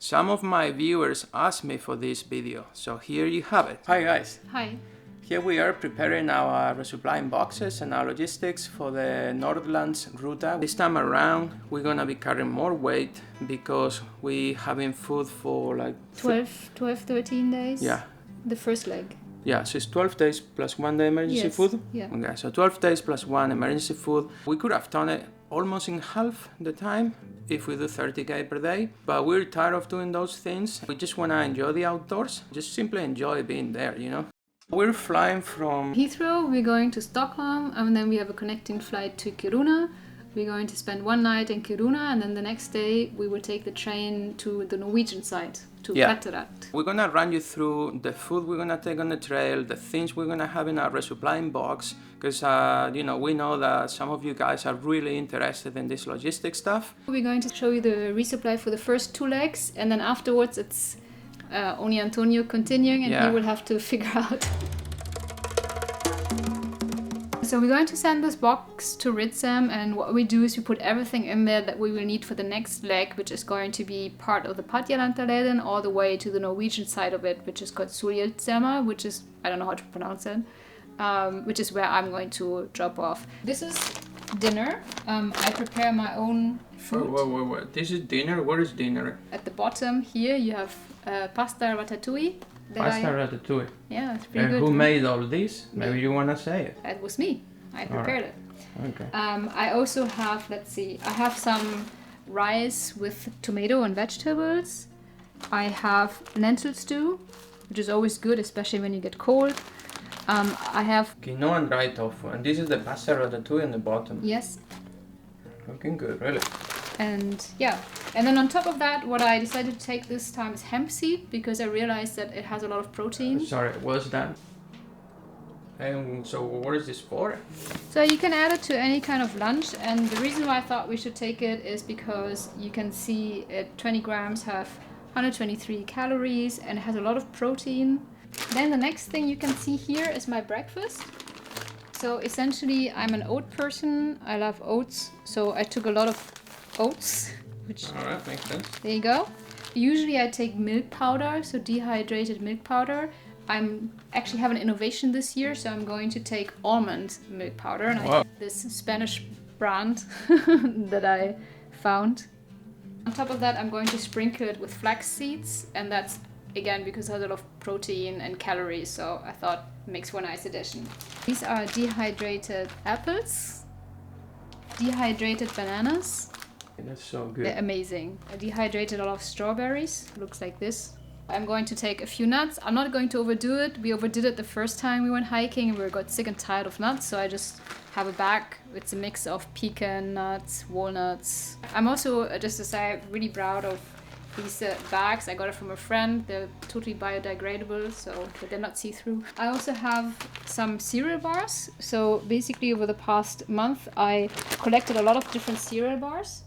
Some of my viewers asked me for this video, so here you have it. Hi guys. Hi. Here we are preparing our resupplying boxes and our logistics for the Nordlandsruta. This time around we're gonna be carrying more weight because we having food for like 13 days? Yeah. The first leg. Yeah, so it's 12 days plus 1 day emergency food? Yeah. Okay, so 12 days plus 1 emergency food. We could have done it almost in half the time if we do 30k per day, but we're tired of doing those things. We just want to enjoy the outdoors, just simply enjoy being there, you know? We're flying from Heathrow, we're going to Stockholm, and then we have a connecting flight to Kiruna. We're going to spend one night in Kiruna, and then the next day we will take the train to the Norwegian side, to Graddis. We're gonna run you through the food we're gonna take on the trail, the things we're gonna have in our resupplying box, because you know, we know that some of you guys are really interested in this logistic stuff. We're going to show you the resupply for the first 2 legs, and then afterwards it's only Antonio continuing, and he will have to figure out. So we're going to send this box to Ritsem, and what we do is we put everything in there that we will need for the next leg, which is going to be part of the Patjalantaleden all the way to the Norwegian side of it, which is called Sulitjelma, which is, I don't know how to pronounce it, which is where I'm going to drop off. This is dinner. I prepare my own food. Wait. This is dinner? Where is dinner? At the bottom here you have pasta ratatouille. Pasta ratatouille. Yeah, it's pretty good. Who made all this? Maybe you want to say it. It was me. I prepared it. Okay. I also have, let's see, I have some rice with tomato and vegetables. I have lentil stew, which is always good, especially when you get cold. I have quinoa and dry tofu, and this is the pasta ratatouille on the bottom. Yes. Looking good, really. And yeah, and then on top of that, what I decided to take this time is hemp seed, because I realized that it has a lot of protein. Sorry, what's that? And so what is this for? So you can add it to any kind of lunch, and the reason why I thought we should take it is because you can see it 20 grams have 123 calories and it has a lot of protein. Then the next thing you can see here is my breakfast. So essentially I'm an oat person. I love oats, so I took a lot of oats, which alright, makes sense. There you go. Usually I take milk powder, so dehydrated milk powder. I'm actually have an innovation this year, so I'm going to take almond milk powder, and I have this Spanish brand that I found. On top of that, I'm going to sprinkle it with flax seeds, and that's again because it has a lot of protein and calories, so I thought it makes for a nice addition. These are dehydrated apples, dehydrated bananas. That's so good. They're amazing. I dehydrated a lot of strawberries. Looks like this. I'm going to take a few nuts. I'm not going to overdo it. We overdid it the first time we went hiking and we got sick and tired of nuts, so I just have a bag. It's a mix of pecan nuts, walnuts. I'm also, just to say, really proud of these bags. I got it from a friend. They're totally biodegradable, so but they're not see-through. I also have some cereal bars. So basically over the past month I collected a lot of different cereal bars,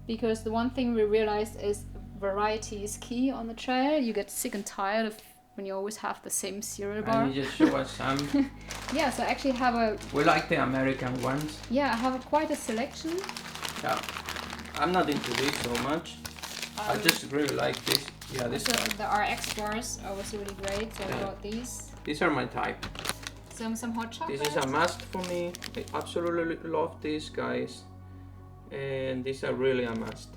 because the one thing we realized is variety is key on the trail. You get sick and tired of when you always have the same cereal bar. Can you just show us some? Yeah, so I actually have a... We like the American ones. Yeah, I have quite a selection. Yeah, I'm not into this so much. I just really like this. Yeah, this so the RX bars are also really great, so I bought these. These are my type. Some hot chocolate. This is a must for me. I absolutely love these guys. And these are really a must.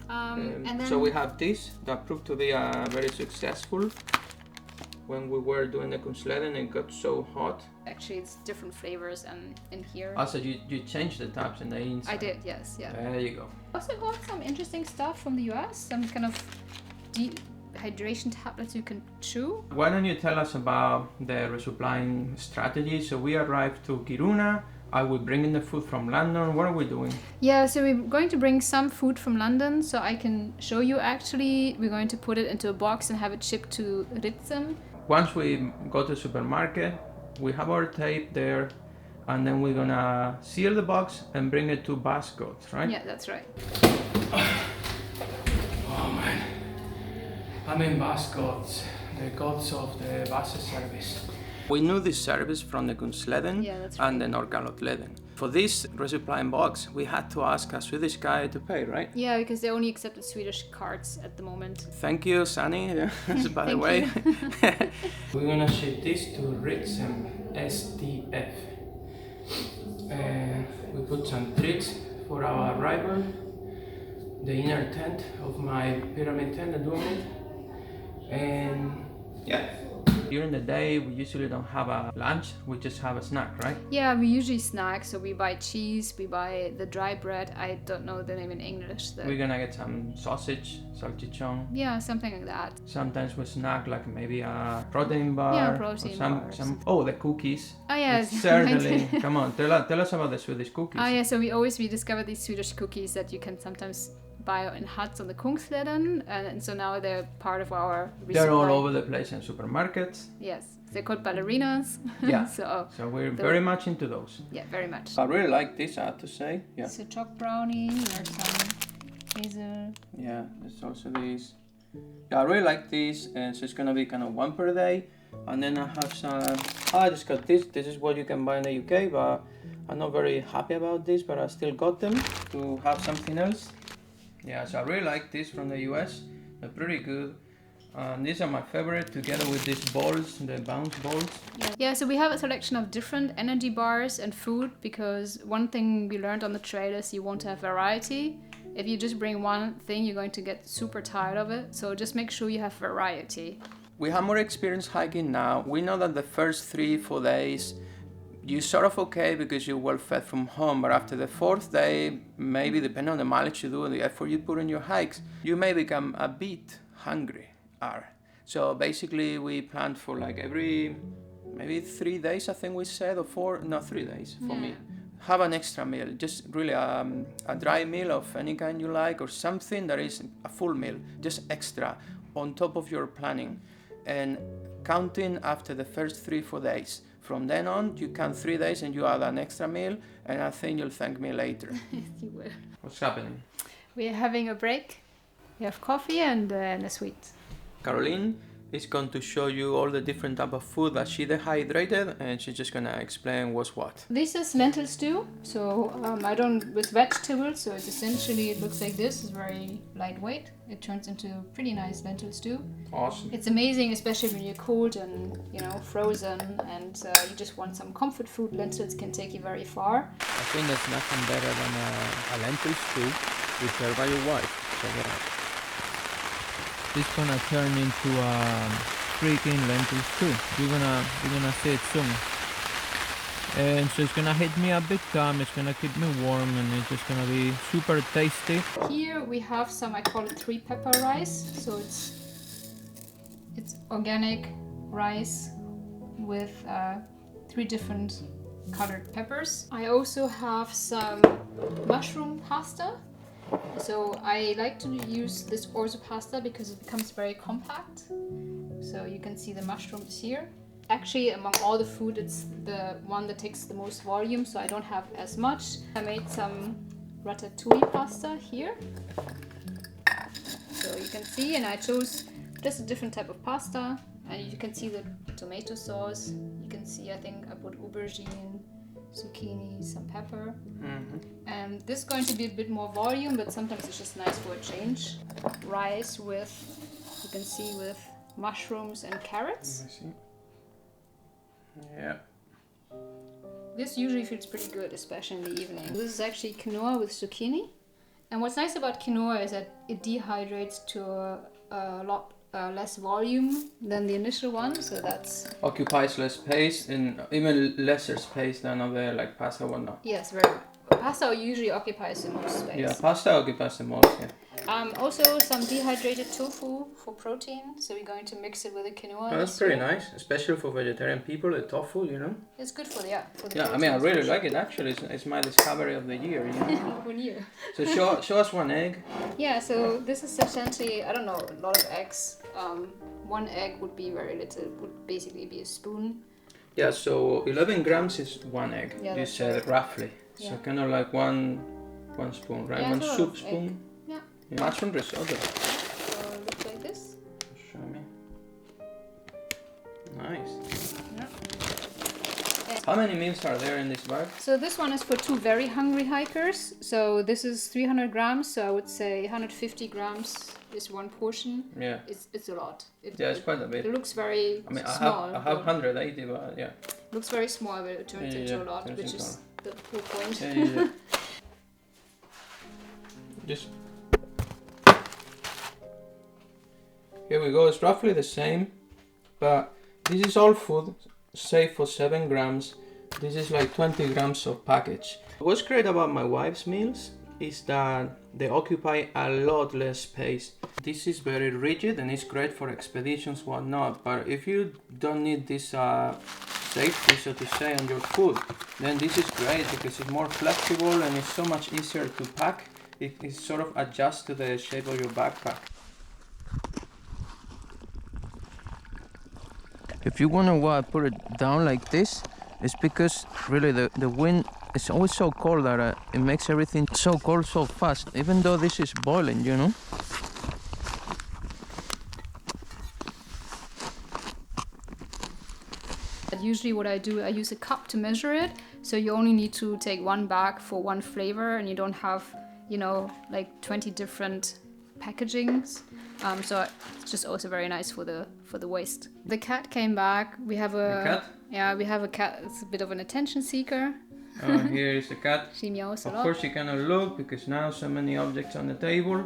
And then so we have this that proved to be very successful. When we were doing the Kunsleden, it got so hot. Actually, it's different flavors and in here. Also, you changed the tabs in the inside. I did, yes, yeah. There you go. Also got some interesting stuff from the US, some kind of dehydration tablets you can chew. Why don't you tell us about the resupplying strategy? So we arrived to Kiruna. I will bring in the food from London. What are we doing? Yeah, so we're going to bring some food from London, so I can show you actually. We're going to put it into a box and have it shipped to Ritsem. Once we go to the supermarket, we have our tape there, and then we're gonna seal the box and bring it to Busgods, right? Yeah, that's right. Oh man, I'm in Busgods, the gods of the bus service. We knew this service from the Kungsleden and the Nordlandsruta. For this Resupplying Box, we had to ask a Swedish guy to pay, right? Yeah, because they only accepted Swedish cards at the moment. Thank you, Sunny, by the way. We're gonna ship this to Ritsem STF. We put some treats for our arrival. The inner tent of my pyramid tent, the pyramid. And yeah. During the day, we usually don't have a lunch, we just have a snack, right? Yeah, we usually snack, so we buy cheese, we buy the dry bread, I don't know the name in English. We're gonna get some sausage, salchichon. Yeah, something like that. Sometimes we snack like maybe a protein bar. Yeah, protein bars. The cookies. Oh yes. Certainly. Come on, tell us about the Swedish cookies. Oh yeah, so we discovered these Swedish cookies that you can sometimes buy in huts on the Kungsleden, and so now they're part of our resupply. They're all over the place in supermarkets. Yes, they're called ballerinas. Yeah. so we're very much into those. Yeah, very much. I really like this, I have to say. Yeah. It's a choc brownie or some hazel. Yeah, there's also these. Yeah, I really like these, and so it's gonna be kind of one per day. And then I have some. I just got this. This is what you can buy in the UK, but I'm not very happy about this, but I still got them to have something else. Yeah, so I really like this from the US. They're pretty good. And these are my favorite together with these balls, the bounce balls. Yeah, so we have a selection of different energy bars and food, because one thing we learned on the trail is you want to have variety. If you just bring one thing, you're going to get super tired of it. So just make sure you have variety. We have more experience hiking now. We know that the first 3-4 days, you're sort of okay because you're well fed from home, but after the 4th day, maybe depending on the mileage you do and the effort you put in your hikes, you may become a bit hungry. So basically we planned for like maybe 3 days, I think we said, or 4, no, 3 days for me. Have an extra meal, just really a dry meal of any kind you like, or something that is a full meal, just extra on top of your planning. And counting after the first 3-4 days. From then on, you count 3 days and you add an extra meal, and I think you'll thank me later. Yes, you will. What's happening? We're having a break. We have coffee and a sweet. Caroline is going to show you all the different type of food that she dehydrated, and she's just gonna explain what's what. This is lentil stew, so with vegetables, so it's essentially, it looks like this. It's very lightweight. It turns into a pretty nice lentil stew. Awesome. It's amazing, especially when you're cold and frozen, and you just want some comfort food. Lentils can take you very far. I think there's nothing better than a lentil stew prepared by your wife. Check it out. It's gonna turn into a freaking lentil stew. You're gonna see it soon. And so it's gonna hit me a bit calm, it's gonna keep me warm, and it's just gonna be super tasty. Here we have some, I call it 3-pepper rice. So it's organic rice with 3 different colored peppers. I also have some mushroom pasta. So I like to use this orzo pasta because it becomes very compact. So you can see the mushrooms here. Actually, among all the food, it's the one that takes the most volume, so I don't have as much. I made some ratatouille pasta here. So you can see, and I chose just a different type of pasta. And you can see the tomato sauce. You can see, I think I put aubergine, zucchini, some pepper. And this is going to be a bit more volume, but sometimes it's just nice for a change. Rice with, you can see, with mushrooms and carrots. Yeah. This usually feels pretty good, especially in the evening. This is actually quinoa with zucchini. And what's nice about quinoa is that it dehydrates to a lot less volume than the initial one, so that's... Occupies less space, and even lesser space than other like pasta or whatnot. Yes, very much. Pasta usually occupies the most space. Yeah, pasta occupies the most, yeah. Also some dehydrated tofu for protein, so we're going to mix it with the quinoa. Oh, that's pretty nice, especially for vegetarian people, the tofu, It's good for the Yeah, I mean, I really like it actually. It's my discovery of the year, 1 year. So show us one egg. Yeah, so this is essentially, I don't know, a lot of eggs. 1 egg would be very little, would basically be a spoon. Yeah, so 11 grams is 1 egg, Yeah, you said roughly. Yeah. So kind of like one spoon, right? Yeah, One soup egg. spoon. Yeah. Mushroom risotto. So it looks like this. Show me. Nice. Yeah. How many meals are there in this bag? So this one is for 2 very hungry hikers. So this is 300 grams. So I would say 150 grams is one portion. Yeah. It's a lot. It's quite a bit. It looks very small. I have 180, but yeah. Looks very small, but it turns into a lot, which is the whole point. Yeah. Just here we go. It's roughly the same, but this is all food, save for 7 grams. This is like 20 grams of package. What's great about my wife's meals is that they occupy a lot less space. This is very rigid and it's great for expeditions, whatnot. But if you don't need this safety, so to say, on your food, then this is great because it's more flexible and it's so much easier to pack. It sort of adjusts to the shape of your backpack. If you wonder why I put it down like this, it's because really the wind is always so cold that it makes everything so cold so fast, even though this is boiling, you know? Usually what I do, I use a cup to measure it, so you only need to take 1 bag for 1 flavor and you don't have, you know, like 20 different packagings. So it's just also very nice for the waste. The cat came back. We have a cat? Yeah, we have a cat. It's a bit of an attention seeker. Here is the cat. She meows a lot. Of course you cannot look because now so many objects on the table.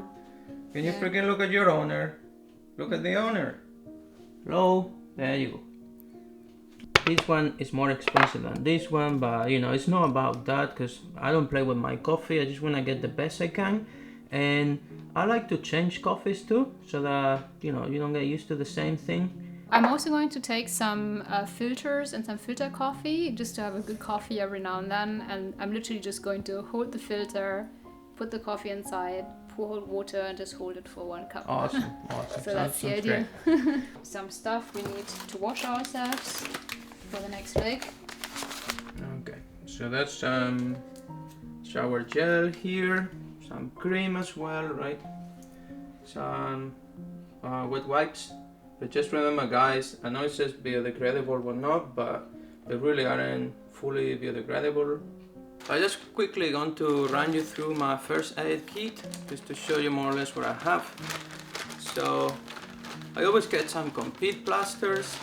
Can you freaking look at your owner? Look at the owner. Hello? There you go. This one is more expensive than this one, but you know, it's not about that because I don't play with my coffee. I just want to get the best I can. And I like to change coffees too, so that, you know, you don't get used to the same thing. I'm also going to take some filters and some filter coffee, just to have a good coffee every now and then. And I'm literally just going to hold the filter, put the coffee inside, pour hot water and just hold it for 1 cup. Awesome. So that's the idea. Some stuff we need to wash ourselves for the next leg. Okay, so that's shower gel here, some cream as well, right? Some wet wipes. But just remember, guys, I know it says biodegradable or not, but they really aren't fully biodegradable. I just quickly going to run you through my first aid kit, just to show you more or less what I have. So I always get some complete plasters.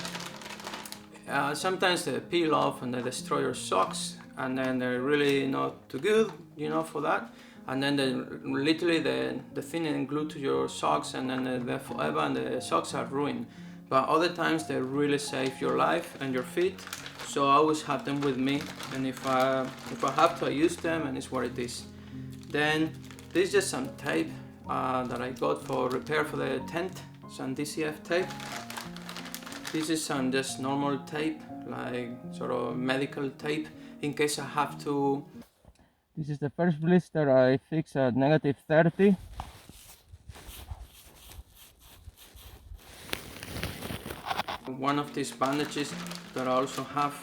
Sometimes they peel off and they destroy your socks, and then they're really not too good, you know, for that. And then they literally the thin and glued to your socks, and then they're forever, and the socks are ruined. But other times they really save your life and your feet, so I always have them with me. And if I have to, I use them, and it's what it is. Then this is just some tape that I got for repair for the tent, some DCF tape. This is some just normal tape, like sort of medical tape, in case I have to. This is the first blister I fixed at -30. One of these bandages that I also have.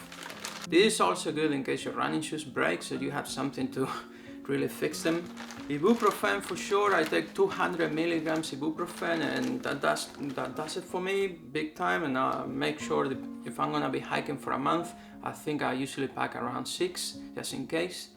This is also good in case your running shoes break, so you have something to really fix them. Ibuprofen for sure. I take 200 milligrams ibuprofen, and that does it for me big time. And I make sure that if I'm gonna be hiking for a month, I think I usually pack around 6 just in case.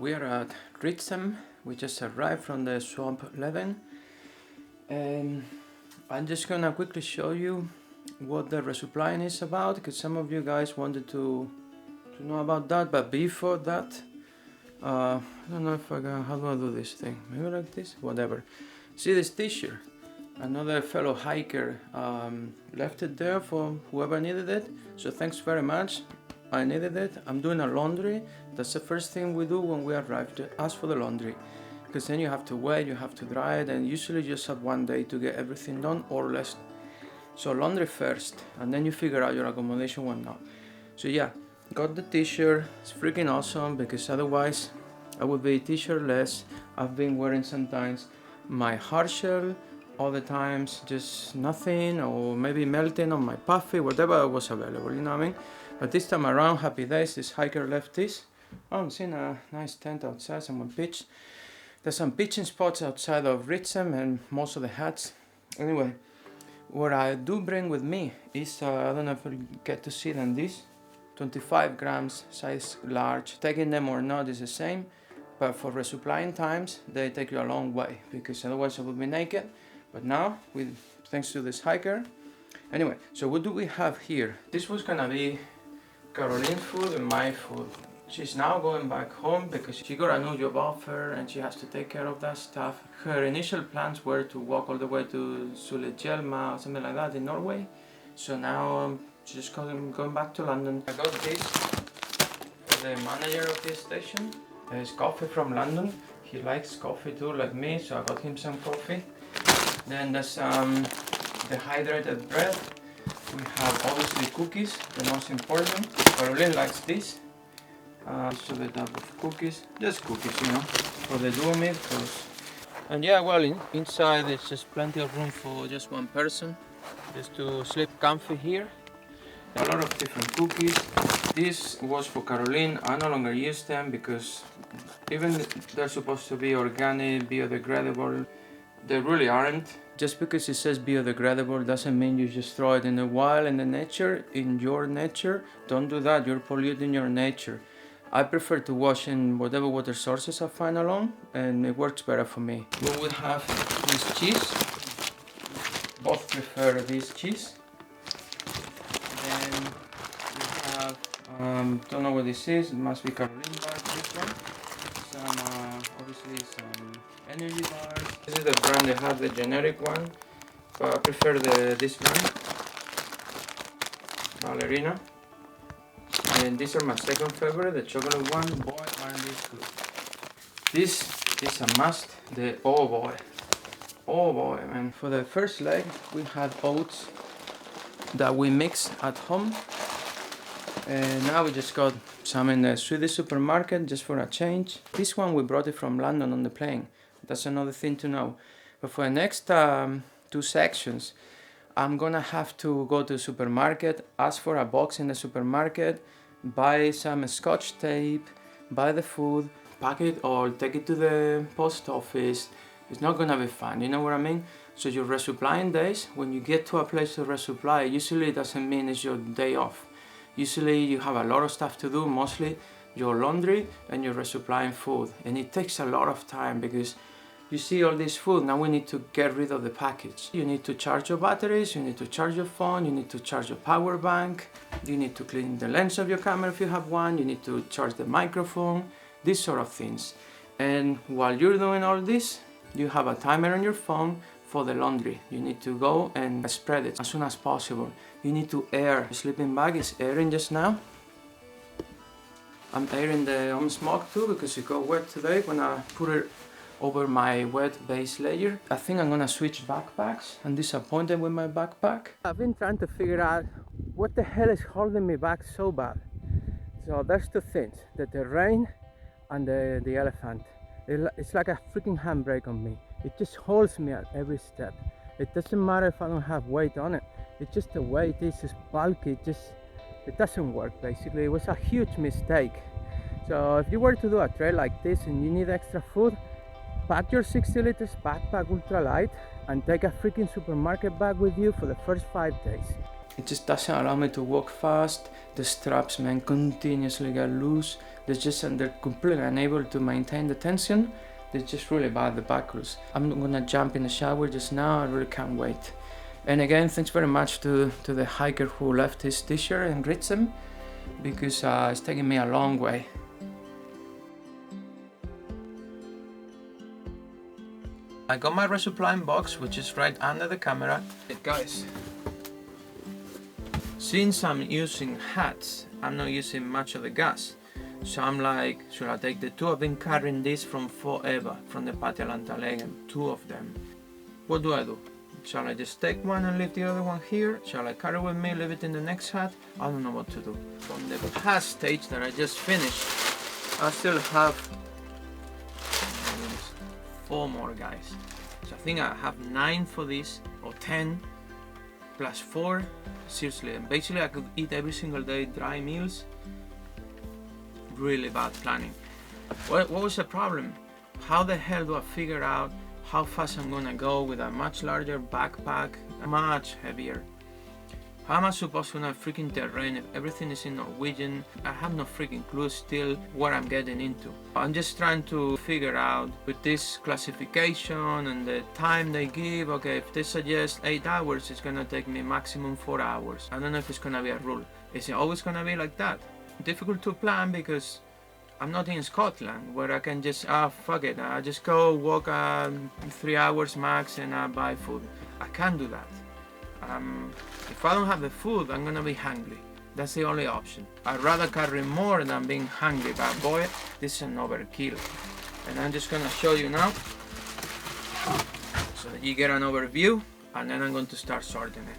We are at Ritsem. We just arrived from the swamp 11, and I'm just gonna quickly show you what the resupplying is about, because some of you guys wanted to know about that. But before that, I don't know if I can, how do I do this thing? Maybe like this, whatever. See this t-shirt? Another fellow hiker left it there for whoever needed it. So thanks very much. I needed it. I'm doing a laundry. That's the first thing we do when we arrive, to ask for the laundry. Because then you have to wait, you have to dry it, and usually you just have one day to get everything done or less. So laundry first, and then you figure out your accommodation when not. So yeah, got the t-shirt. It's freaking awesome because otherwise I would be t-shirtless. I've been wearing sometimes my hard shell all the times, just nothing, or maybe melting on my puffy, whatever was available, you know what I mean? But this time around, happy days, this hiker left this. Oh, I'm seeing a nice tent outside, someone pitched. There's some pitching spots outside of Ritsem and most of the huts. Anyway, what I do bring with me is, I don't know if you'll get to see them, this 25 grams, size large. Taking them or not is the same, but for resupplying times, they take you a long way because otherwise I would be naked. But now, thanks to this hiker. Anyway, so what do we have here? This was gonna be Caroline's food and my food. She's now going back home because she got a new job offer and she has to take care of that stuff. Her initial plans were to walk all the way to Sulitjelma or something like that in Norway. So now she's just going back to London. I got this for the manager of this station. It's coffee from London. He likes coffee too, like me, so I got him some coffee. Then there's dehydrated bread. We have obviously cookies, the most important. Caroline likes this. So the type of cookies, just cookies, you know, for the duo meal. And yeah, well, inside there's just plenty of room for just one person, just to sleep comfy here. A lot of different cookies. This was for Caroline. I no longer use them because even they're supposed to be organic, biodegradable, they really aren't. Just because it says biodegradable doesn't mean you just throw it in the wild, in the nature, in your nature. Don't do that, you're polluting your nature. I prefer to wash in whatever water sources I find along, and it works better for me. We will have this cheese. Both prefer this cheese. Then we have, don't know what this is, it must be Caroline bars, this one. Some, obviously some energy bars. This is the brand, they have the generic one, but I prefer this brand, Ballerina. And these are my second favorite, the chocolate one. Boy, aren't these good. This is a must. Oh boy, man. For the first leg, we had oats that we mixed at home. And now we just got some in the Swedish supermarket just for a change. This one we brought it from London on the plane. That's another thing to know. But for the next 2 sections, I'm gonna have to go to the supermarket, ask for a box in the supermarket, buy some scotch tape, buy the food, pack it or take it to the post office. It's not gonna be fun, you know what I mean? So your resupplying days, when you get to a place to resupply, usually it doesn't mean it's your day off. Usually you have a lot of stuff to do, mostly your laundry and your resupplying food. And it takes a lot of time because you see all this food, now we need to get rid of the package. You need to charge your batteries, you need to charge your phone, you need to charge your power bank, you need to clean the lens of your camera if you have one, you need to charge the microphone, these sort of things. And while you're doing all this, you have a timer on your phone for the laundry. You need to go and spread it as soon as possible. You need to air. The sleeping bag is airing just now. I'm airing the smoke too because it got wet today when I put it over my wet base layer. I think I'm gonna switch backpacks. I'm disappointed with my backpack. I've been trying to figure out what the hell is holding me back so bad. So there's 2 things, the terrain and the elephant. It's like a freaking handbrake on me. It just holds me at every step. It doesn't matter if I don't have weight on it. It's just the way it is, it's bulky, it doesn't work basically. It was a huge mistake. So if you were to do a trail like this and you need extra food, pack your 60 liters backpack ultralight and take a freaking supermarket bag with you for the first 5 days. It just doesn't allow me to walk fast. The straps, man, continuously get loose. They're completely unable to maintain the tension. They're just really bad, the buckles. I'm gonna jump in the shower just now, I really can't wait. And again, thanks very much to the hiker who left his t-shirt in Ritsem, because it's taking me a long way. I got my resupplying box, which is right under the camera. Guys, since I'm using hats, I'm not using much of the gas. So I'm like, should I take the two? I've been carrying this from forever, from the Patialantalegem, 2 of them. What do I do? Shall I just take one and leave the other one here? Shall I carry with me, leave it in the next hat? I don't know what to do. From the hat stage that I just finished, I still have 4 more, guys. So I think I have 9 for this, or 10, plus 4. Seriously, and basically I could eat every single day dry meals. Really bad planning. What was the problem? How the hell do I figure out how fast I'm gonna go with a much larger backpack, much heavier? How am I supposed to know freaking terrain if everything is in Norwegian? I have no freaking clue still what I'm getting into. I'm just trying to figure out with this classification and the time they give. Okay, if they suggest 8 hours, it's gonna take me maximum 4 hours. I don't know if it's gonna be a rule. Is it always gonna be like that? Difficult to plan because I'm not in Scotland where I can just, fuck it, I just go walk 3 hours max and I buy food. I can't do that. If I don't have the food, I'm gonna be hungry. That's the only option. I'd rather carry more than being hungry, but boy, this is an overkill. And I'm just gonna show you now so that you get an overview, and then I'm going to start sorting it.